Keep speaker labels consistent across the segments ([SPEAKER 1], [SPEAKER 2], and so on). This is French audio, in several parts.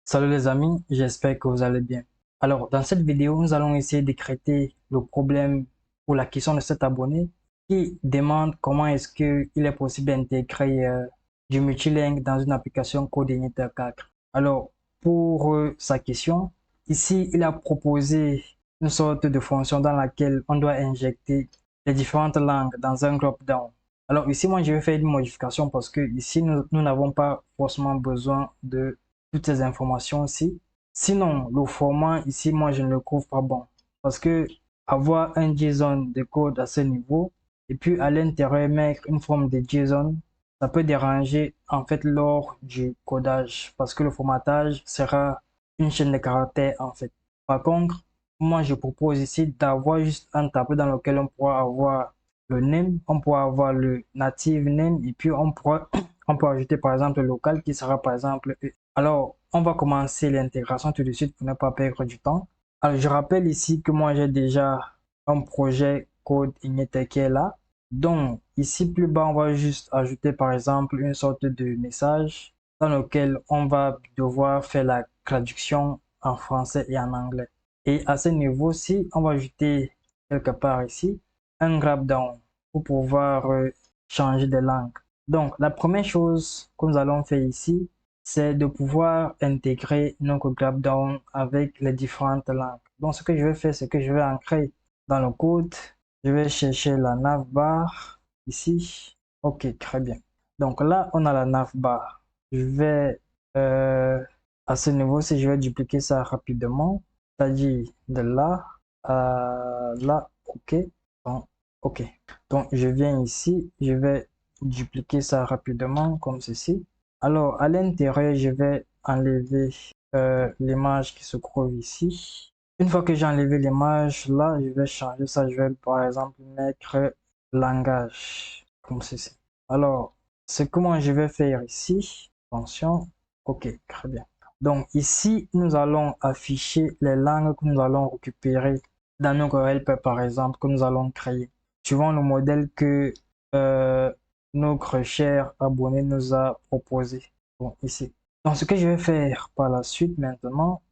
[SPEAKER 1] Salut les amis, j'espère que vous allez bien. Alors, dans cette vidéo, nous allons essayer d'écréter le problème ou la question de cet abonné qui demande comment est-ce qu'il est possible d'intégrer du multilingue dans une application Codeigniter 4. Alors, pour sa question, ici, il a proposé une sorte de fonction dans laquelle on doit injecter les différentes langues dans un drop-down. Alors ici, moi, je vais faire une modification parce que ici, nous n'avons pas forcément besoin de toutes ces informations-ci. Sinon, le format ici, moi, je ne le trouve pas bon. Parce que avoir un JSON de code à ce niveau, et puis à l'intérieur mettre une forme de JSON, ça peut déranger en fait lors du codage. Parce que le formatage sera une chaîne de caractères en fait. Par contre, moi, je propose ici d'avoir juste un tableau dans lequel on pourra avoir le name, on pourra avoir le native name, et puis on pourra on peut ajouter par exemple le local qui sera par exemple. Alors, on va commencer l'intégration tout de suite pour ne pas perdre du temps. Alors, je rappelle ici que moi j'ai déjà un projet Codeigniter qui est là. Donc, ici plus bas, on va juste ajouter par exemple une sorte de message dans lequel on va devoir faire la traduction en français et en anglais. Et à ce niveau-ci, on va ajouter quelque part ici un drop-down pour pouvoir changer de langue. Donc, la première chose que nous allons faire ici, c'est de pouvoir intégrer notre drop-down avec les différentes langues. Donc, ce que je vais faire, c'est que je vais ancrer dans le code. Je vais chercher la navbar ici. Ok, très bien. Donc là, on a la navbar. Je vais, à ce niveau-ci, je vais dupliquer ça rapidement. C'est-à-dire de là à là. Ok. Donc, ok. Donc, je viens ici. Je vais dupliquer ça rapidement comme ceci. Alors, à l'intérieur, je vais enlever l'image qui se trouve ici. Une fois que j'ai enlevé l'image, là, je vais changer ça. Je vais, par exemple, mettre langage, comme ceci. Alors, c'est comment je vais faire ici. Attention. Ok, très bien. Donc, ici, nous allons afficher les langues que nous allons récupérer dans notre helper, par exemple, que nous allons créer. Suivant le modèle que notre cher abonné nous a proposé. Bon, ici. Donc, ce que je vais faire par la suite maintenant,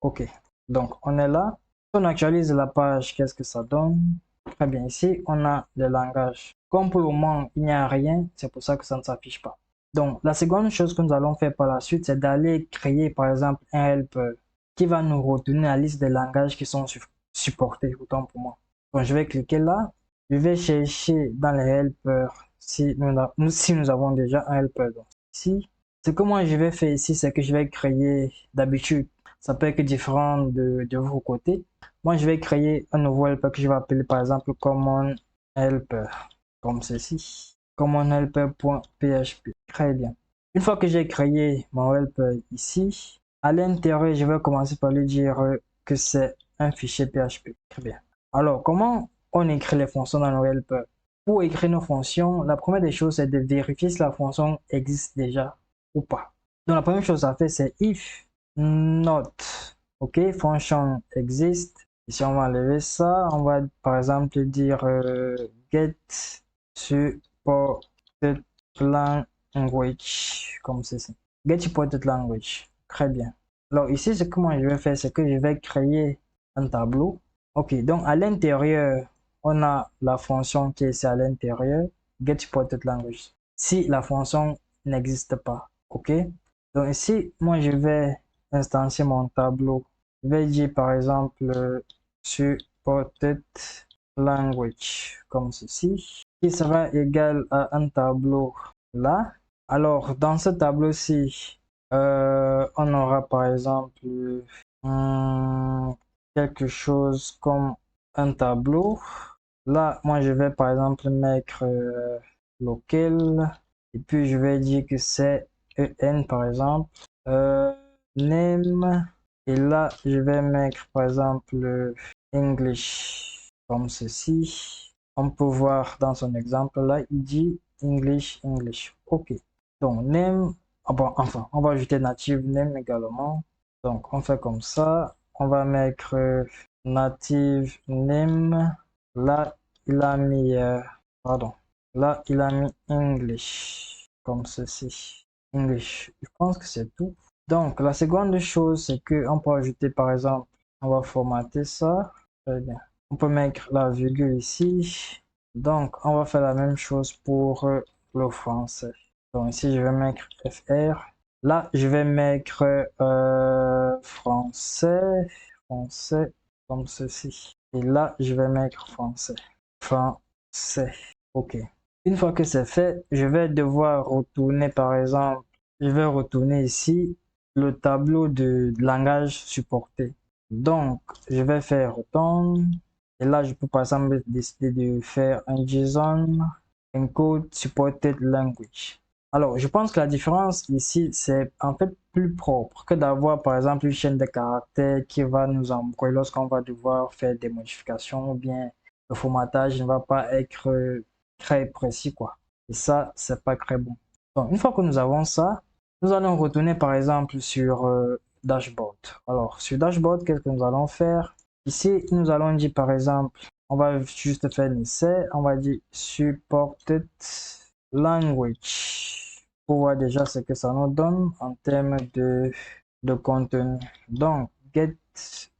[SPEAKER 1] ok. Donc, on est là. On actualise la page, qu'est-ce que ça donne? Très bien, ici, on a le langage. Comme pour le moment, il n'y a rien, c'est pour ça que ça ne s'affiche pas. Donc, la seconde chose que nous allons faire par la suite, c'est d'aller créer, par exemple, un helper qui va nous retourner la liste des langages qui sont supportés, autant pour moi. Donc, je vais cliquer là. Je vais chercher dans les helpers si nous avons déjà un helper. Donc, ici, ce que moi je vais faire ici, c'est que je vais créer d'habitude. Ça peut être différent de vos côtés. Moi, je vais créer un nouveau helper que je vais appeler par exemple common helper, comme ceci. Common helper.php. Très bien. Une fois que j'ai créé mon helper ici, à l'intérieur, je vais commencer par lui dire que c'est un fichier PHP. Très bien. Alors, comment on écrit les fonctions dans nos helpers? Pour écrire nos fonctions, la première des choses, c'est de vérifier si la fonction existe déjà ou pas. Donc, la première chose à faire, c'est if not, ok, function existe. Ici, on va enlever ça. On va, par exemple, dire get supported language, comme ceci. Get supported language. Très bien. Alors, ici, ce que moi je vais faire, c'est que je vais créer un tableau. Ok, donc à l'intérieur, on a la fonction qui est ici à l'intérieur, get supported language. Si la fonction n'existe pas, ok. Donc ici, moi je vais instancier mon tableau. Je vais dire par exemple supported language comme ceci, qui sera égal à un tableau là. Alors dans ce tableau-ci, on aura par exemple quelque chose comme un tableau. Là, moi, je vais par exemple mettre local et puis je vais dire que c'est en par exemple. Name et là, je vais mettre par exemple English comme ceci. On peut voir dans son exemple là, il dit English, English. Ok. Donc, name, ah bon, enfin, on va ajouter native name également. Donc, on fait comme ça. On va mettre native name. Là, il a mis, pardon, là, il a mis English, comme ceci. English, je pense que c'est tout. Donc, la seconde chose, c'est que on peut ajouter, par exemple, on va formater ça. Très bien. On peut mettre la virgule ici. Donc, on va faire la même chose pour le français. Donc, ici, je vais mettre FR. Là, je vais mettre français, français, comme ceci. Et là, je vais mettre français, français. OK. Une fois que c'est fait, je vais devoir retourner, par exemple, je vais retourner ici le tableau de langage supporté. Donc, je vais faire return. Et là, je peux par exemple décider de faire un JSON encode supported language. Alors, je pense que la différence ici, c'est en fait plus propre que d'avoir par exemple une chaîne de caractères qui va nous embrouiller lorsqu'on va devoir faire des modifications ou bien le formatage ne va pas être très précis, quoi. Et ça, c'est pas très bon. Donc, une fois que nous avons ça, nous allons retourner par exemple sur Dashboard. Alors, sur Dashboard, qu'est-ce que nous allons faire? Ici, nous allons dire par exemple, on va juste faire un essai, on va dire supported language pour voir déjà ce que ça nous donne en termes de contenu. Donc, get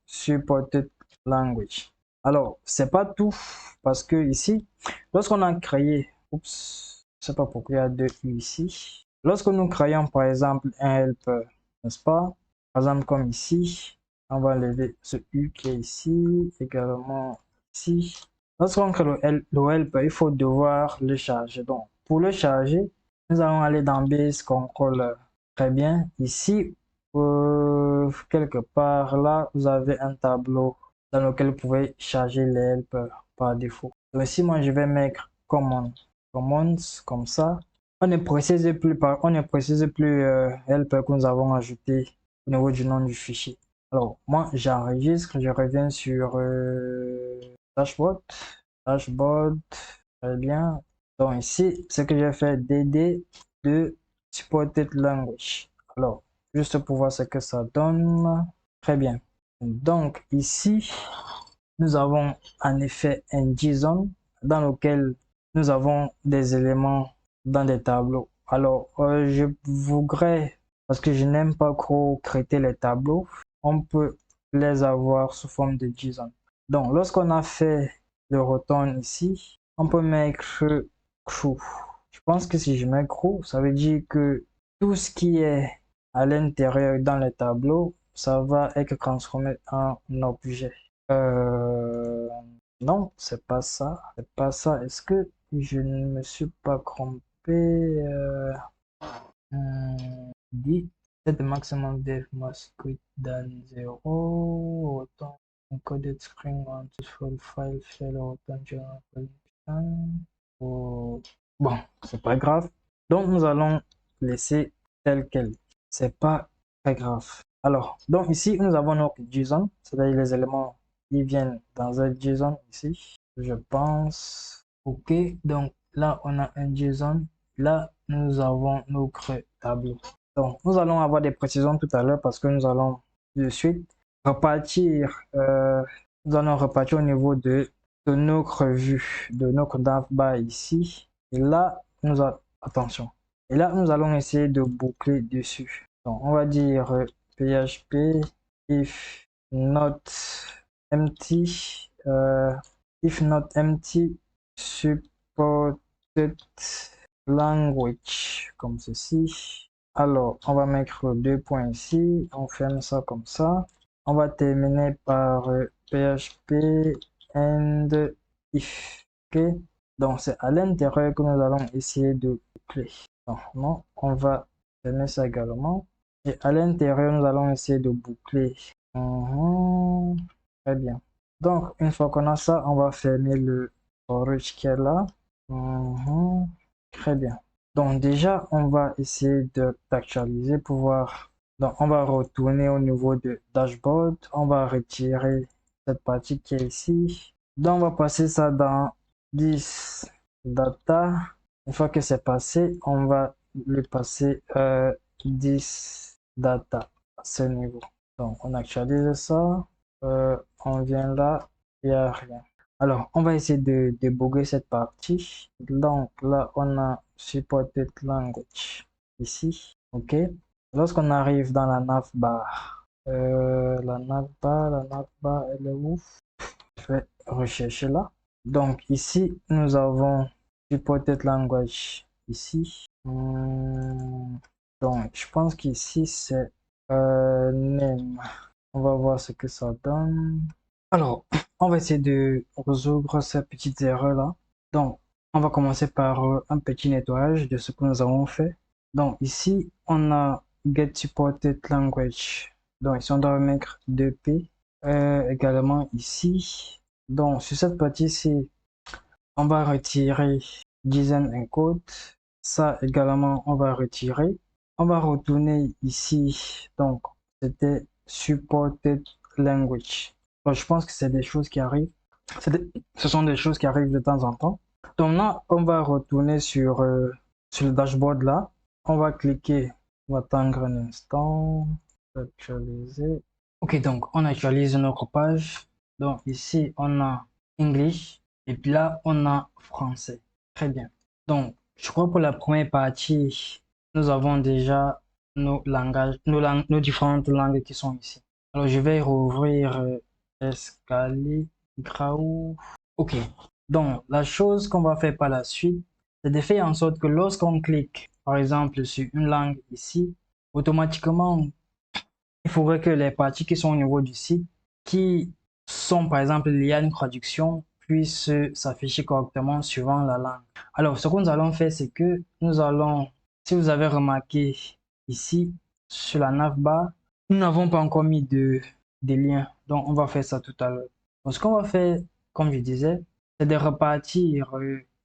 [SPEAKER 1] supported language. Alors, c'est pas tout parce que ici, lorsqu'on a créé, oups, je sais pas pourquoi il y a deux U ici. Lorsque nous créons par exemple un helper, n'est-ce pas? Par exemple, comme ici, on va enlever ce U qui est ici, également ici. Lorsqu'on crée le helper, il faut devoir le charger. Donc, pour le charger, nous allons aller dans Base Control. Très bien. Ici, quelque part là, vous avez un tableau dans lequel vous pouvez charger les helpers par défaut. Donc ici, moi, je vais mettre commons comme ça. On ne précise plus helper que nous avons ajouté au niveau du nom du fichier. Alors, moi, j'enregistre, je reviens sur dashboard, très bien. Donc ici, ce que j'ai fait, DD de supported language. Alors, juste pour voir ce que ça donne. Très bien. Donc ici, nous avons en effet un JSON dans lequel nous avons des éléments dans des tableaux. Alors, je voudrais, parce que je n'aime pas trop traiter les tableaux, on peut les avoir sous forme de JSON. Donc, lorsqu'on a fait le return ici, on peut mettre true. Je pense que si je mets true, ça veut dire que tout ce qui est à l'intérieur dans les tableaux, ça va être transformé en objet. Non, c'est pas ça. C'est pas ça. Est-ce que je ne me suis pas trompé? Dit set the maximum depth must quit than 0. Autant encoded string on full file shell autant general position. Oh. Bon, c'est pas grave. Donc nous allons laisser tel quel. C'est pas très grave. Alors, donc ici nous avons notre JSON, c'est-à-dire les éléments qui viennent dans un JSON ici. Je pense. Ok, donc là on a un JSON. Là nous avons notre tableau. Donc, nous allons avoir des précisions tout à l'heure parce que nous allons de suite repartir, nous allons repartir au niveau de notre vue, de notre navbar ici. Et là, attention. Et là, nous allons essayer de boucler dessus. Donc, on va dire PHP if not empty, supported language, comme ceci. Alors, on va mettre deux points ici, on ferme ça comme ça. On va terminer par PHP and if. Ok, donc c'est à l'intérieur que nous allons essayer de boucler. Non, on va fermer ça également. Et à l'intérieur, nous allons essayer de boucler. Très bien. Donc, une fois qu'on a ça, on va fermer le forage qui est là. Très bien. Donc déjà, on va essayer d'actualiser pour voir. Donc, on va retourner au niveau de dashboard. On va retirer cette partie qui est ici. Donc, on va passer ça dans 10 data. Une fois que c'est passé, on va le passer 10 data à ce niveau. Donc, on actualise ça. On vient là, il n'y a rien. Alors, on va essayer de débugger cette partie. Donc, là, on a supported language ici. OK. Lorsqu'on arrive dans la navbar, la navbar, elle est où? Je vais rechercher là. Donc ici, nous avons Supported Language ici. Donc, je pense qu'ici, c'est name. On va voir ce que ça donne. Alors, on va essayer de résoudre ces petites erreurs-là. Donc, on va commencer par un petit nettoyage de ce que nous avons fait. Donc, ici, on a Get Supported Language. Donc, ici, on doit mettre 2P. Également ici. Donc, sur cette partie-ci, on va retirer design encode. Ça également, on va retirer. On va retourner ici. Donc, c'était supported language. Donc, je pense que c'est des choses qui arrivent. Ce sont des choses qui arrivent de temps en temps. Donc là, on va retourner sur le dashboard là. On va cliquer. On va attendre un instant. Actualiser. Ok, donc on actualise notre page. Donc ici, on a English. Et puis là, on a français. Très bien. Donc, je crois pour la première partie, nous avons déjà nos langages, nos différentes langues qui sont ici. Alors, je vais rouvrir Escalier, Graou. Ok. Donc, la chose qu'on va faire par la suite, c'est de faire en sorte que lorsqu'on clique, par exemple, sur une langue ici, automatiquement, il faudrait que les parties qui sont au niveau du site, qui sont par exemple liées à une traduction, puissent s'afficher correctement suivant la langue. Alors, ce que nous allons faire, c'est que nous allons, si vous avez remarqué ici, sur la navbar, nous n'avons pas encore mis de liens. Donc, on va faire ça tout à l'heure. Donc, ce qu'on va faire, comme je disais, c'est de repartir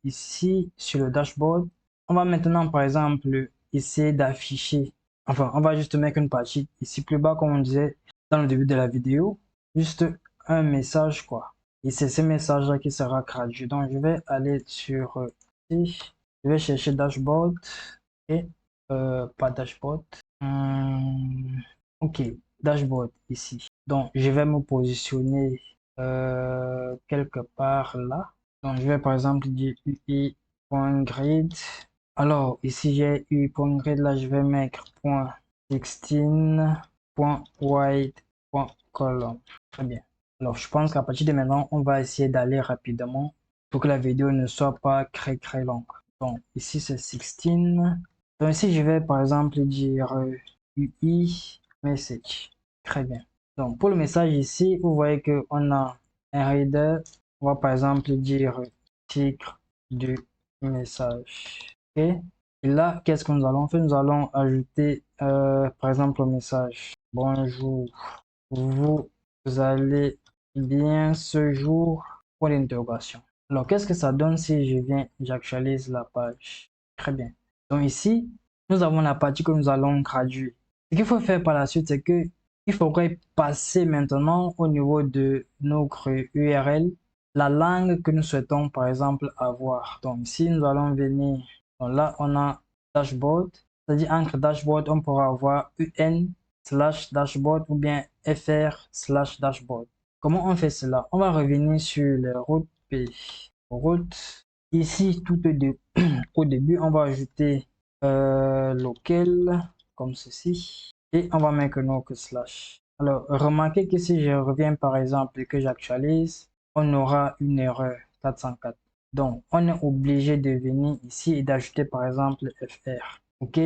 [SPEAKER 1] ici sur le dashboard. On va maintenant, par exemple, essayer d'afficher. Enfin, on va juste mettre une partie ici plus bas, comme on disait dans le début de la vidéo. Juste un message, quoi. Et c'est ce message-là qui sera traduit. Donc, je vais aller sur ici. Je vais chercher dashboard et pas dashboard. Ok, dashboard ici. Donc, je vais me positionner quelque part là. Donc, je vais par exemple dire UI.grid. Alors, ici, j'ai UI.grid. Là, je vais mettre .16.white.column. Très bien. Alors, je pense qu'à partir de maintenant, on va essayer d'aller rapidement pour que la vidéo ne soit pas très longue. Donc, ici, c'est 16. Donc, ici, je vais par exemple dire UI message. Très bien. Donc, pour le message ici, vous voyez qu'on a un header. On va par exemple dire titre du message. Ok. Et là, qu'est-ce que nous allons faire? Nous allons ajouter, par exemple, au message. Bonjour, vous allez bien ce jour? Point d'interrogation. Alors, qu'est-ce que ça donne si je viens, j'actualise la page? Très bien. Donc ici, nous avons la partie que nous allons traduire. Ce qu'il faut faire par la suite, c'est que il faudrait passer maintenant au niveau de notre URL, la langue que nous souhaitons par exemple avoir. Donc ici, nous allons venir. Donc là, on a dashboard. C'est-à-dire entre dashboard, on pourra avoir UN/dashboard ou bien FR/dashboard. Comment on fait cela? On va revenir sur le route P. Route. Ici, tout au début, on va ajouter local comme ceci et on va mettre notre slash. Alors, remarquez que si je reviens par exemple et que j'actualise, on aura une erreur 404. Donc, on est obligé de venir ici et d'ajouter par exemple FR. Ok,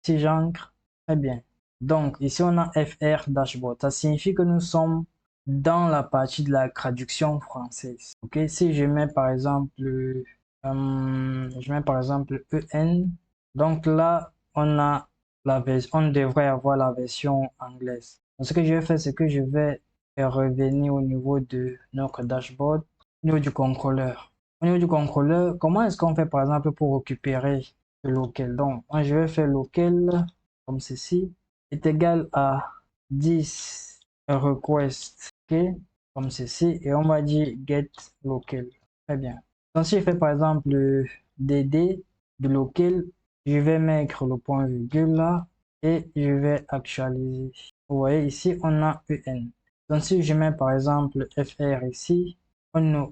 [SPEAKER 1] si j'ancre, très bien. Donc, ici on a FR dashboard. Ça signifie que nous sommes dans la partie de la traduction française. Ok, si je mets par exemple EN. Donc là, on a la version, on devrait avoir la version anglaise. Donc, ce que je vais faire, c'est que je vais revenir au niveau de notre dashboard, au niveau du contrôleur. Au niveau du contrôleur, comment est-ce qu'on fait par exemple pour récupérer le local? Donc, moi, je vais faire local comme ceci est égal à 10 request, ok, comme ceci, et on va dire get local. Très bien. Donc, si je fais par exemple le dd de local, je vais mettre le point virgule là et je vais actualiser. Vous voyez ici, on a UN. Donc, si je mets par exemple FR ici, on a.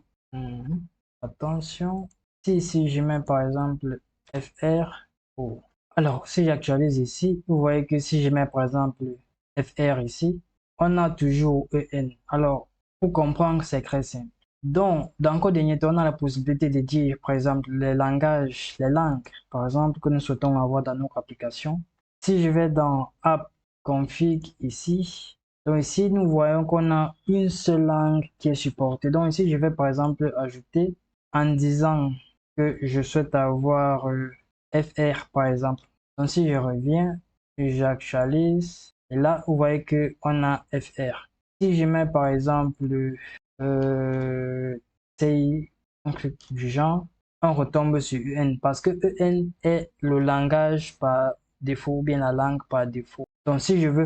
[SPEAKER 1] Attention. Si ici je mets par exemple FR. Oh, Alors, si j'actualise ici, vous voyez que si je mets par exemple FR ici, on a toujours EN. Alors, pour comprendre, c'est très simple. Donc, dans Codenator, on a la possibilité de dire, par exemple, les langages, les langues, par exemple, que nous souhaitons avoir dans notre application. Si je vais dans App Config ici, donc ici, nous voyons qu'on a une seule langue qui est supportée. Donc ici, je vais par exemple ajouter en disant que je souhaite avoir FR par exemple. Donc si je reviens, j'actualise, et là, vous voyez qu'on a FR. Si je mets par exemple CI, un truc du genre, on retombe sur UN parce que UN est le langage par défaut ou bien la langue par défaut. Donc si je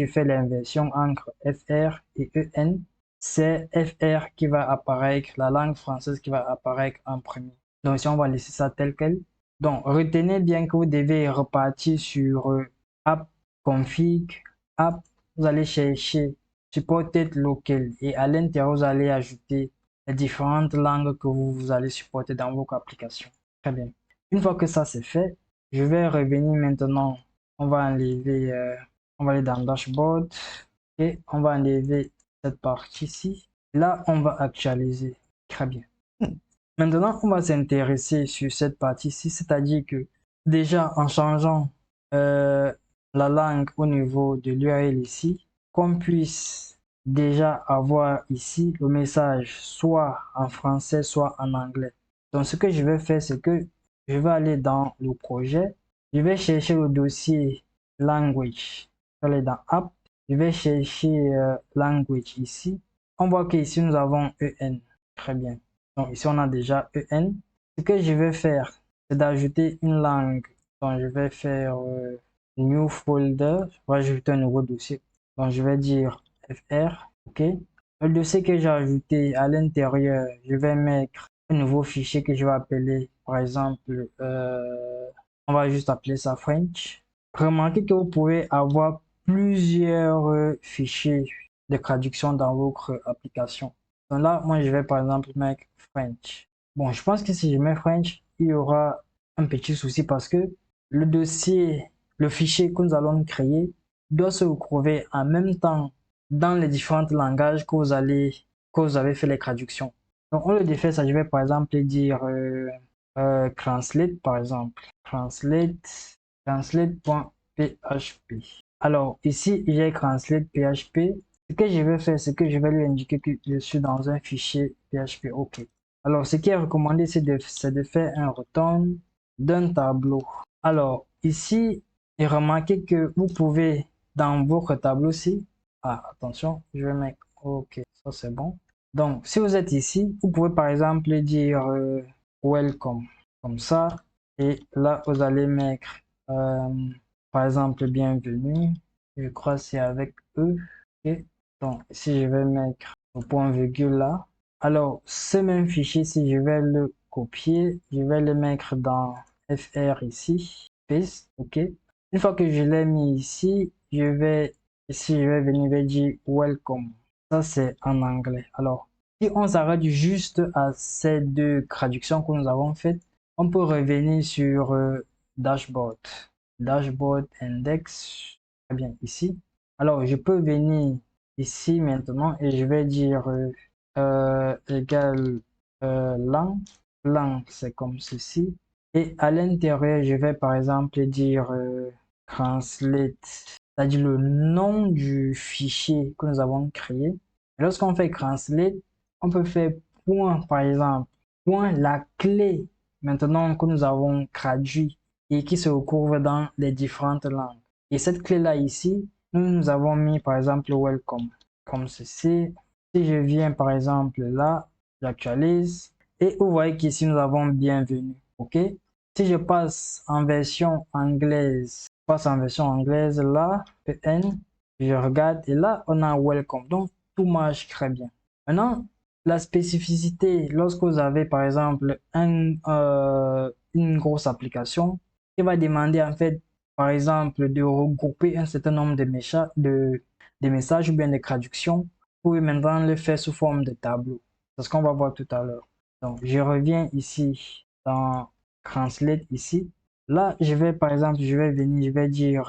[SPEAKER 1] fais l'inversion entre FR et EN, c'est FR qui va apparaître, la langue française qui va apparaître en premier. Donc ici on va laisser ça tel quel. Donc retenez bien que vous devez repartir sur app config, app, vous allez chercher supported local et à l'intérieur vous allez ajouter les différentes langues que vous allez supporter dans votre application. Très bien. Une fois que ça c'est fait, je vais revenir maintenant. On va enlever, on va aller dans Dashboard et on va enlever cette partie-ci. Là, on va actualiser. Très bien. Maintenant, on va s'intéresser sur cette partie-ci, c'est-à-dire que déjà en changeant la langue au niveau de l'URL ici, qu'on puisse déjà avoir ici le message soit en français, soit en anglais. Donc, ce que je vais faire, c'est que je vais aller dans le projet, je vais chercher le dossier language, je vais aller dans app, je vais chercher language ici. On voit qu'ici, nous avons EN. Très bien. Donc ici, on a déjà EN. Ce que je vais faire, c'est d'ajouter une langue. Donc je vais faire New Folder. Je vais ajouter un nouveau dossier. Donc je vais dire FR. OK. Le dossier que j'ai ajouté à l'intérieur, je vais mettre un nouveau fichier que je vais appeler, par exemple, on va juste appeler ça French. Remarquez que vous pouvez avoir plusieurs fichiers de traduction dans votre application. Donc là, moi, je vais par exemple mettre French. Bon, je pense que si je mets French, il y aura un petit souci parce que le dossier, le fichier que nous allons créer doit se retrouver en même temps dans les différents langages que vous avez fait les traductions. Donc, au lieu de faire ça, je vais par exemple dire translate, par exemple. Translate.php. Alors, ici, j'ai translate.php. Ce que je vais faire, c'est que je vais lui indiquer que je suis dans un fichier PHP. OK. Alors, ce qui est recommandé, c'est de faire un return d'un tableau. Alors, ici, et remarquez que vous pouvez, dans votre tableau-ci, attention, je vais mettre, OK, ça c'est bon. Donc, si vous êtes ici, vous pouvez par exemple dire welcome, comme ça. Et là, vous allez mettre, par exemple, bienvenue. Je crois que c'est avec E. OK. Donc, si je vais mettre le point virgule là, alors ce même fichier, si je vais le copier, je vais le mettre dans FR ici, paste, OK. Une fois que je l'ai mis ici, je vais venir et dire welcome. Ça, c'est en anglais. Alors, si on s'arrête juste à ces deux traductions que nous avons faites, on peut revenir sur dashboard. Dashboard index, très bien, ici. Alors, je peux venir ici maintenant et je vais dire égal lang. Lang, c'est comme ceci. Et à l'intérieur, je vais par exemple dire translate, c'est-à-dire le nom du fichier que nous avons créé. Et lorsqu'on fait translate, on peut faire point, par exemple, point la clé maintenant que nous avons traduit et qui se retrouve dans les différentes langues. Et cette clé-là ici, nous avons mis par exemple welcome, comme ceci. Si je viens par exemple là, j'actualise et vous voyez qu'ici nous avons bienvenue. OK? Si je passe en version anglaise, là, PN, je regarde et là on a welcome. Donc tout marche très bien. Maintenant, la spécificité, lorsque vous avez par exemple une grosse application qui va demander en fait par exemple de regrouper un certain nombre de messages ou bien de traductions, vous pouvez maintenant le faire sous forme de tableau. C'est ce qu'on va voir tout à l'heure. Donc je reviens ici dans Translate ici. Là, je vais, par exemple, je vais venir, je vais dire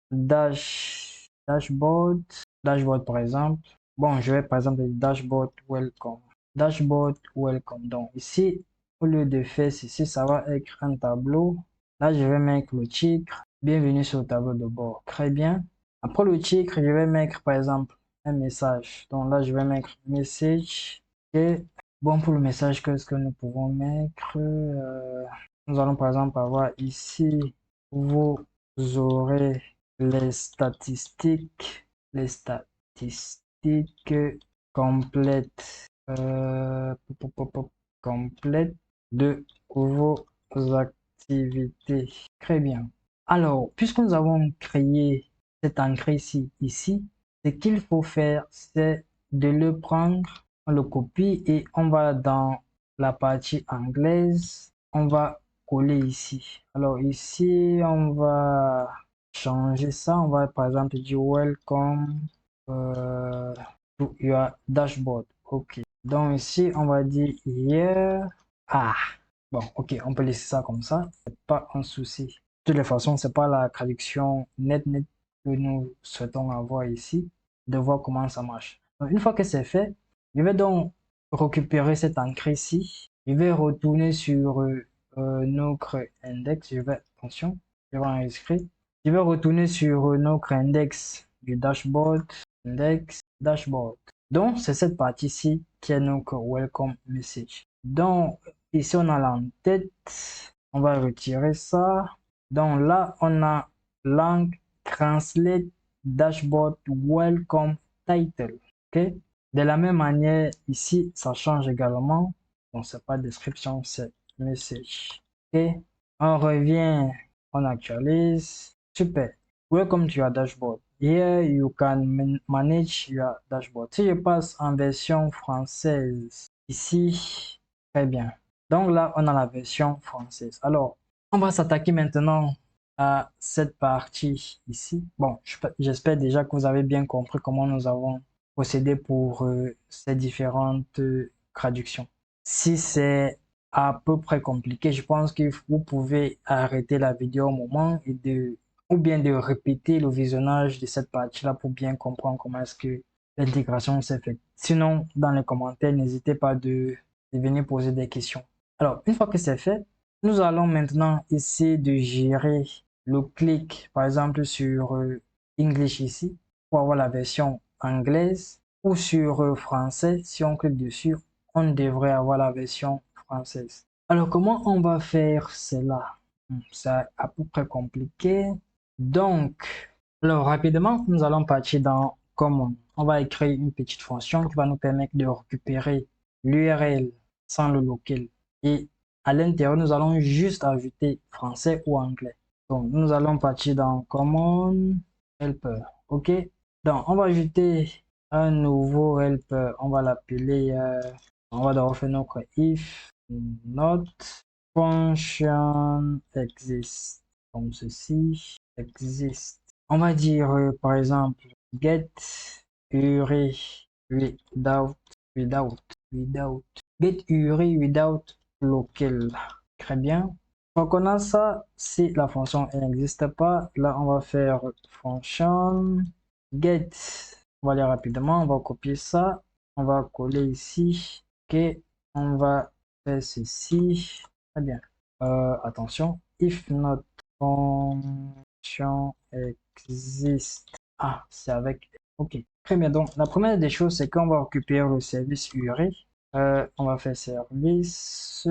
[SPEAKER 1] dashboard, dashboard par exemple. Bon, je vais par exemple dire dashboard welcome. Dashboard welcome. Donc ici, au lieu de faire ceci, ça va être un tableau. Là, je vais mettre le titre. Bienvenue sur le tableau de bord. Très bien. Après le titre, je vais mettre par exemple un message. Donc là, je vais mettre message. Et bon, pour le message, qu'est-ce que nous pouvons mettre? Nous allons par exemple avoir ici, vous aurez les statistiques complètes, complètes de vos activités. Très bien. Alors, puisque nous avons créé cet encret ici, ce qu'il faut faire, c'est de le prendre, on le copie et on va dans la partie anglaise, on va coller ici. Alors ici, on va changer ça. On va par exemple dire welcome to your dashboard. OK. Donc ici, on va dire here. Ah, bon, OK, on peut laisser ça comme ça. C'est pas un souci. De toutes les façons, c'est pas la traduction net que nous souhaitons avoir ici. De voir comment ça marche. Donc, une fois que c'est fait, je vais donc récupérer cet encre ici. Je vais retourner sur notre index. Attention, je vais enregistrer. Je vais retourner sur notre index du dashboard. Index, dashboard. Donc, c'est cette partie-ci qui est notre welcome message. Donc, ici, on a l'entête. On va retirer ça. Donc là, on a lang translate dashboard welcome title. OK? De la même manière, ici, ça change également. Donc, c'est pas description, c'est message. OK? On revient, on actualise. Super. Welcome to your dashboard. Here you can manage your dashboard. Si je passe en version française, ici, très bien. Donc là, on a la version française. Alors, on va s'attaquer maintenant à cette partie ici. Bon, j'espère déjà que vous avez bien compris comment nous avons procédé pour ces différentes traductions. Si c'est à peu près compliqué, je pense que vous pouvez arrêter la vidéo au moment ou bien de répéter le visionnage de cette partie-là pour bien comprendre comment est-ce que l'intégration s'est faite. Sinon, dans les commentaires, n'hésitez pas de venir poser des questions. Alors, une fois que c'est fait, nous allons maintenant essayer de gérer le clic, par exemple, sur English ici, pour avoir la version anglaise, ou sur français. Si on clique dessus, on devrait avoir la version française. Alors, comment on va faire cela? C'est à peu près compliqué. Donc, alors rapidement, nous allons partir dans Common. On va écrire une petite fonction qui va nous permettre de récupérer l'URL sans le local. Et à l'intérieur, nous allons juste ajouter français ou anglais. Donc, nous allons partir dans Common Helper. OK? Donc, on va ajouter un nouveau helper. On va l'appeler, on va d'abord faire notre if not function exist. Comme ceci, exist. On va dire, par exemple, get URI without, get URI without local. Très bien. Donc on a ça, si la fonction n'existe pas, là on va faire fonction get. On va aller rapidement, on va copier ça, on va coller ici, ok, on va faire ceci, très bien. Attention, if not function exist. Ah, c'est avec, ok, très bien. Donc la première des choses, c'est qu'on va récupérer le service URI. On va faire service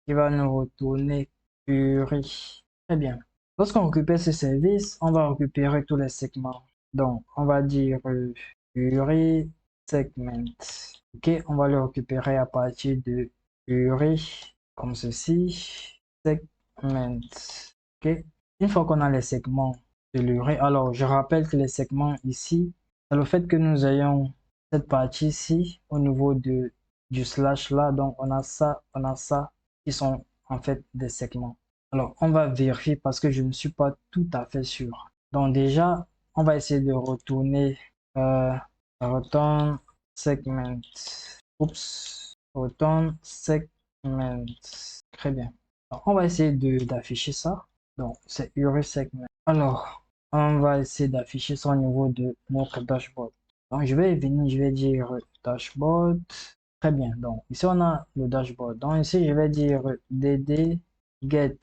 [SPEAKER 1] qui va nous retourner URI. Très bien. Lorsqu'on récupère ce service, on va récupérer tous les segments. Donc, on va dire URI segment. Ok, on va le récupérer à partir de URI, comme ceci, segment. Ok, une fois qu'on a les segments de l'URI, alors je rappelle que les segments ici, c'est le fait que nous ayons cette partie ici au niveau du slash là. Donc, on a ça qui sont en fait des segments. Alors, on va vérifier parce que je ne suis pas tout à fait sûr. Donc déjà, on va essayer de retourner return segment. Oups, return segment. Très bien. Alors, on va essayer d'afficher ça. Donc, c'est URI segment. Alors, on va essayer d'afficher ça au niveau de notre dashboard. Donc, je vais venir, je vais dire dashboard. Très bien. Donc, ici, on a le dashboard. Donc, ici, je vais dire dd get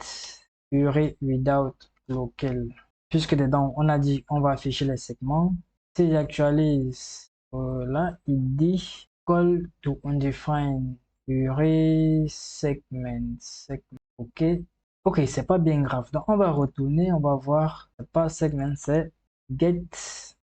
[SPEAKER 1] URI without local. Puisque dedans, on a dit on va afficher les segments. Si j'actualise, là, il dit call to undefined URI segment. OK. OK, c'est pas bien grave. Donc, on va retourner, on va voir. C'est pas segment, c'est get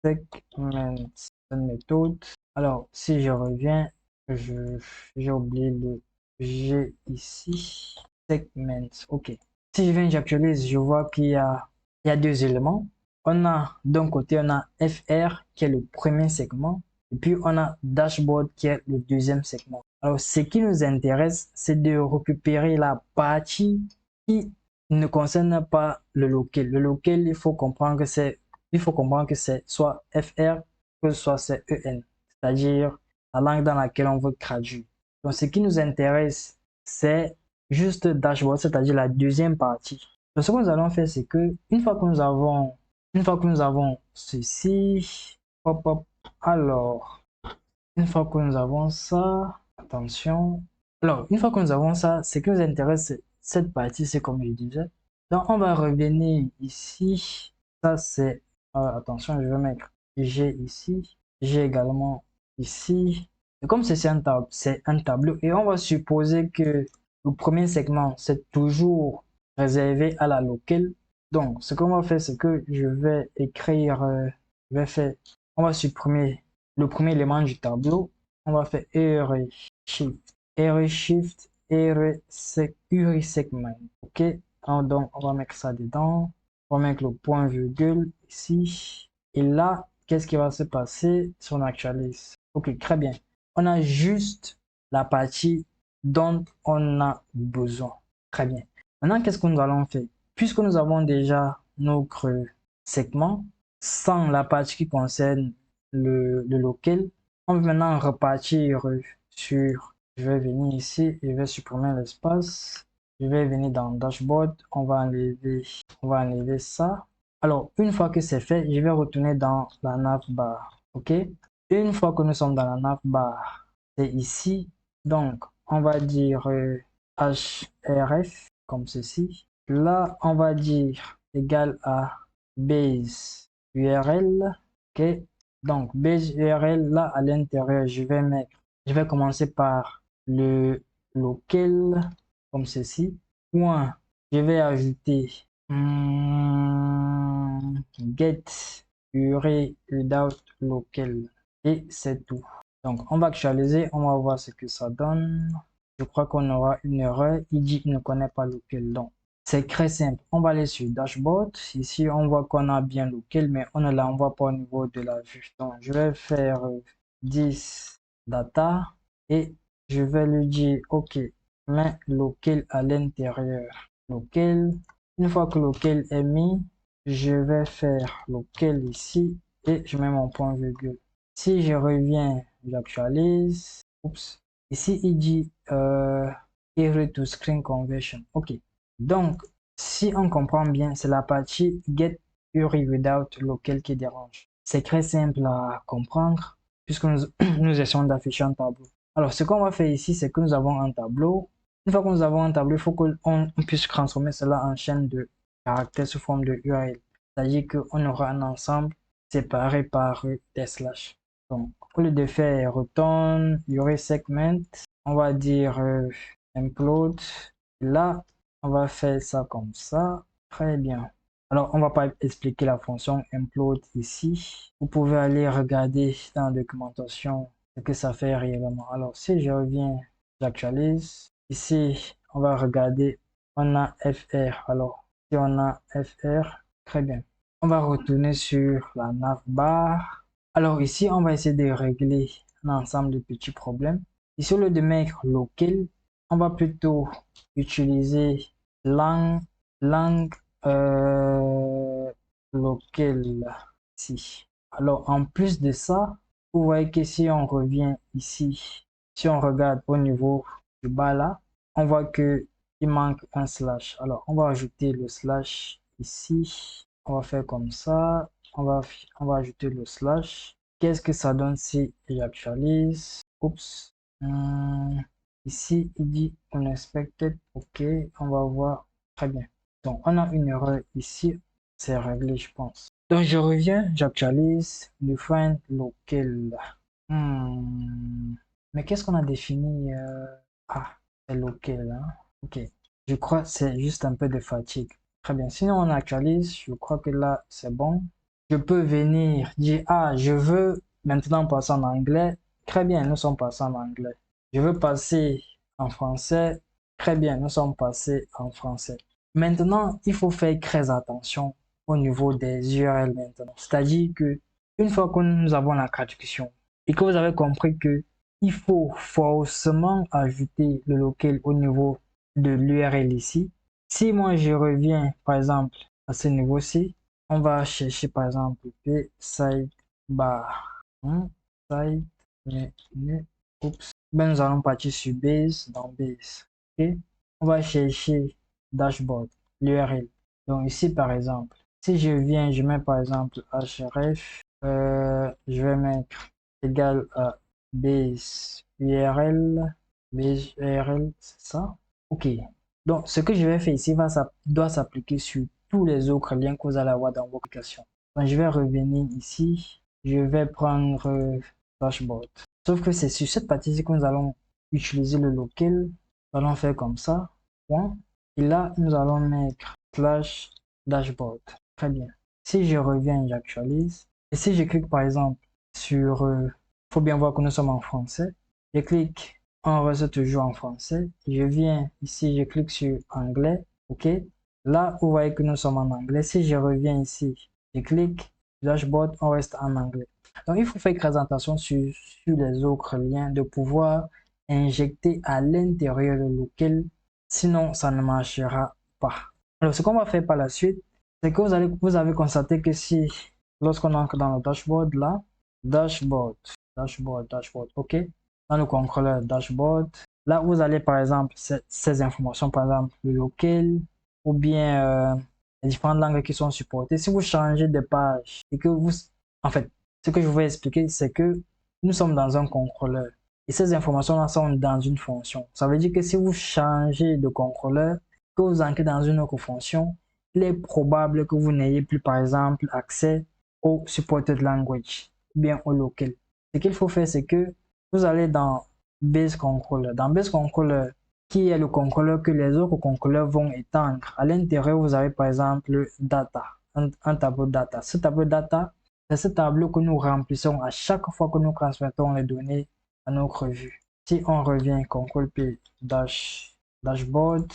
[SPEAKER 1] segment. C'est une méthode. Alors, si je reviens, j'ai oublié le G ici. Segment. OK. Si je viens, j'actualise, je vois il y a deux éléments. On a d'un côté, on a FR qui est le premier segment. Et puis, on a dashboard qui est le deuxième segment. Alors, ce qui nous intéresse, c'est de récupérer la partie qui ne concerne pas le local. Le local, il faut comprendre que c'est soit FR que soit c'est EN, c'est-à-dire la langue dans laquelle on veut traduire. Donc, ce qui nous intéresse, c'est juste dashboard, c'est-à-dire la deuxième partie. Donc, ce que nous allons faire, c'est que une fois que nous avons ceci, hop, hop, alors, une fois que nous avons ça, attention. Alors, une fois que nous avons ça, ce qui nous intéresse, cette partie, c'est comme je disais. Donc, on va revenir ici. Ça, c'est, attention, je vais mettre G ici. G également ici. Et comme c'est un tableau, et on va supposer que le premier segment, c'est toujours réservé à la locale. Donc, ce qu'on va faire, c'est que je vais écrire, on va supprimer le premier élément du tableau. On va faire shift, segment. OK? Donc, on va mettre ça dedans. On va mettre le point virgule ici. Et là, qu'est-ce qui va se passer si on actualise? OK, très bien. On a juste la partie dont on a besoin. Très bien. Maintenant, qu'est-ce que nous allons faire? Puisque nous avons déjà notre segment, sans la partie qui concerne le local, on va maintenant repartir sur, je vais venir ici, je vais supprimer l'espace, je vais venir dans dashboard, on va enlever ça. Alors, une fois que c'est fait, je vais retourner dans la navbar, OK? Une fois que nous sommes dans la navbar, c'est ici, donc on va dire href, comme ceci. Là, on va dire égal à base URL, OK? Donc, base URL, là, à l'intérieur, je vais commencer par le local, comme ceci. Point, je vais ajouter get URL without local. Et c'est tout. Donc, on va actualiser, on va voir ce que ça donne. Je crois qu'on aura une erreur. Il dit qu'il ne connaît pas local. Donc, c'est très simple. On va aller sur dashboard. Ici, on voit qu'on a bien local, mais on ne l'envoie pas au niveau de la vue. Donc, je vais faire 10 data et je vais lui dire OK, mais local à l'intérieur. Local. Une fois que local est mis, je vais faire local ici et je mets mon point virgule. Si je reviens, j'actualise. Oups. Ici, il dit error to screen conversion. OK. Donc, si on comprend bien, c'est la partie get URI without local qui dérange. C'est très simple à comprendre puisque nous essayons d'afficher un tableau. Alors, ce qu'on va faire ici, c'est que nous avons un tableau. Une fois que nous avons un tableau, il faut qu'on puisse transformer cela en chaîne de caractères sous forme de URL. C'est-à-dire qu'on aura un ensemble séparé par des slash. Donc, au lieu de faire return URL segment, on va dire implode. Là, on va faire ça comme ça. Très bien. Alors, on va pas expliquer la fonction implode ici. Vous pouvez aller regarder dans la documentation ce que ça fait réellement. Alors, si je reviens, j'actualise. Ici, on va regarder. On a FR. Alors, si on a FR, très bien. On va retourner sur la navbar. Alors ici, on va essayer de régler un ensemble de petits problèmes. Ici, au lieu de mettre local, on va plutôt utiliser langue local ici. Alors, en plus de ça, vous voyez que si on revient ici, si on regarde au niveau du bas là, on voit que il manque un slash. Alors, on va ajouter le slash ici. On va faire comme ça. On va ajouter le slash. Qu'est-ce que ça donne si j'actualise? Oups. Ici, il dit unexpected. OK, on va voir. Très bien. Donc, on a une erreur ici. C'est réglé, je pense. Donc, je reviens, j'actualise. Define local. Mais qu'est-ce qu'on a défini? Ah, c'est local, hein? Ok. Je crois que c'est juste un peu de fatigue. Très bien. Sinon, on actualise. Je crois que là, c'est bon. Je peux venir dire, ah, je veux maintenant passer en anglais. Très bien, nous sommes passés en anglais. Je veux passer en français. Très bien, nous sommes passés en français. Maintenant, il faut faire très attention au niveau des URL maintenant. C'est-à-dire que une fois que nous avons la traduction et que vous avez compris que il faut forcément ajouter le local au niveau de l'URL ici. Si moi je reviens par exemple à ce niveau-ci, on va chercher par exemple sidebar, side menu, oups. Ben, nous allons partir sur base, dans base. Okay? On va chercher dashboard, l'URL. Donc ici par exemple, si je viens, je mets par exemple href, je vais mettre égal à base URL, c'est ça? Ok. Donc, ce que je vais faire ici doit s'appliquer sur tous les autres liens que vous allez avoir dans vos applications. Donc, je vais revenir ici. Je vais prendre dashboard. Sauf que c'est sur cette partie-ci que nous allons utiliser le local. Nous allons faire comme ça. Point. Et là, nous allons mettre slash dashboard. Très bien. Si je reviens, j'actualise. Et si je clique par exemple sur, faut bien voir que nous sommes en français. Je clique, on reste toujours en français. Je viens ici, je clique sur anglais. OK. Là, vous voyez que nous sommes en anglais. Si je reviens ici, je clique dashboard, on reste en anglais. Donc, il faut faire très attention sur les autres liens de pouvoir injecter à l'intérieur de lequel, sinon ça ne marchera pas. Alors, ce qu'on va faire par la suite, c'est que vous avez constaté que si, lorsqu'on entre dans le dashboard là, dashboard, ok, dans le contrôleur dashboard, là vous allez par exemple ces informations, par exemple le local ou bien les différentes langues qui sont supportées. Si vous changez de page et que vous, en fait, ce que je vais expliquer, c'est que nous sommes dans un contrôleur et ces informations-là sont dans une fonction. Ça veut dire que si vous changez de contrôleur, que vous entrez dans une autre fonction, il est probable que vous n'ayez plus, par exemple, accès au supported language, ou bien au local. Ce qu'il faut faire, c'est que vous allez dans Base Controller. Dans Base Controller, qui est le contrôleur que les autres contrôleurs vont étendre. À l'intérieur, vous avez par exemple le data, un tableau data. Ce tableau data, c'est ce tableau que nous remplissons à chaque fois que nous transmettons les données à notre vue. Si on revient, CTRL P, dashboard,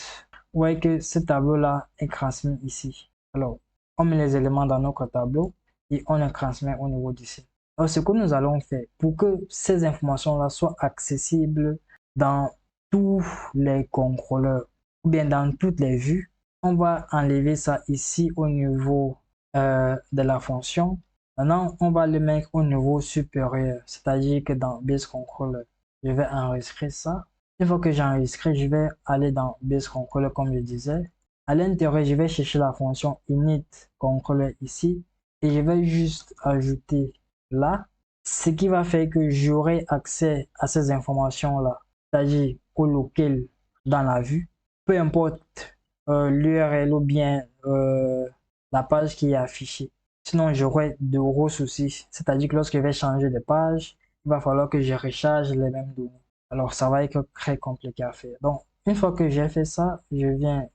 [SPEAKER 1] vous voyez que ce tableau-là est transmis ici. Alors, on met les éléments dans notre tableau et on les transmet au niveau d'ici. Alors, ce que nous allons faire pour que ces informations-là soient accessibles dans tous les contrôleurs ou bien dans toutes les vues, on va enlever ça ici au niveau de la fonction. Maintenant, on va le mettre au niveau supérieur, c'est-à-dire que dans Base Controller, je vais enregistrer ça. Une fois que j'ai enregistré, je vais aller dans Base Controller comme je disais. À l'intérieur, je vais chercher la fonction init controller ici et je vais juste ajouter là, ce qui va faire que j'aurai accès à ces informations-là, c'est-à-dire au local dans la vue, peu importe l'URL ou bien la page qui est affichée. Sinon, j'aurai de gros soucis, c'est-à-dire que lorsque je vais changer de page, il va falloir que je recharge les mêmes données. Alors, ça va être très compliqué à faire. Donc, une fois que j'ai fait ça, je viens,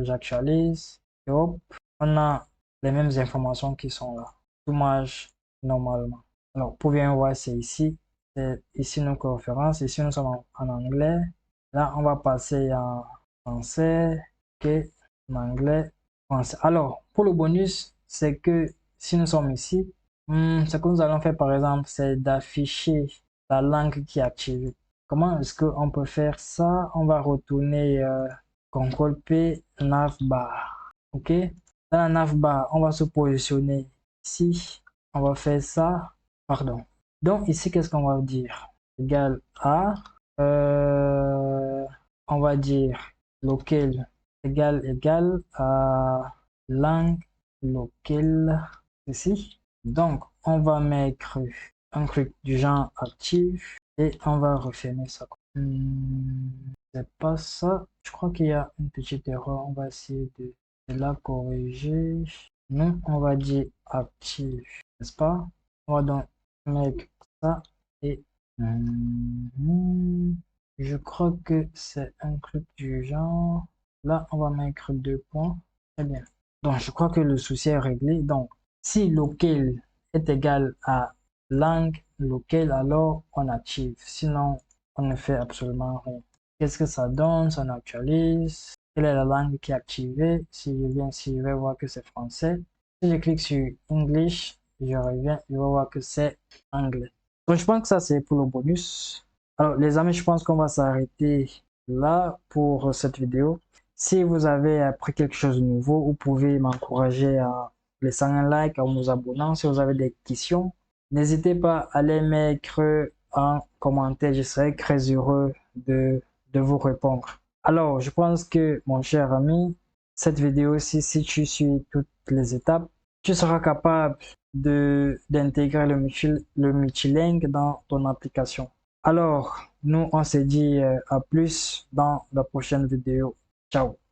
[SPEAKER 1] j'actualise, et hop, on a les mêmes informations qui sont là. Tout marche normalement. Alors, pour bien voir, c'est ici. C'est ici nos conférences. Ici, nous sommes en anglais. Là, on va passer en français. OK, en anglais, français. Alors, pour le bonus, c'est que si nous sommes ici, ce que nous allons faire, par exemple, c'est d'afficher la langue qui est activée. Comment est-ce qu'on peut faire ça? On va retourner CTRL P, navbar. OK? Dans la navbar, on va se positionner ici. On va faire ça. Pardon. Donc ici, qu'est-ce qu'on va dire? Égal à, on va dire locale égale à langue locale ici. Donc, on va mettre un truc du genre actif et on va refermer ça. C'est pas ça. Je crois qu'il y a une petite erreur. On va essayer de la corriger. Non, on va dire actif, n'est-ce pas? On va donc mettre ça et je crois que c'est un truc du genre. Là, on va mettre 2 points. Très bien. Donc, je crois que le souci est réglé. Donc, si local est égal à langue locale, alors on active. Sinon, on ne fait absolument rien. Qu'est-ce que ça donne? Ça actualise. Quelle est la langue qui est activée? Si je viens ici, je vais voir que c'est français. Si je clique sur English, je reviens, je vais voir que c'est anglais. Donc, je pense que ça, c'est pour le bonus. Alors, les amis, je pense qu'on va s'arrêter là pour cette vidéo. Si vous avez appris quelque chose de nouveau, vous pouvez m'encourager à laisser un like, en vous abonnant. Si vous avez des questions, n'hésitez pas à les mettre en commentaire. Je serai très heureux de vous répondre. Alors, je pense que, mon cher ami, cette vidéo-ci, si tu suis toutes les étapes, tu seras capable d'intégrer le multilingue dans ton application. Alors, nous, on se dit à plus dans la prochaine vidéo. Ciao.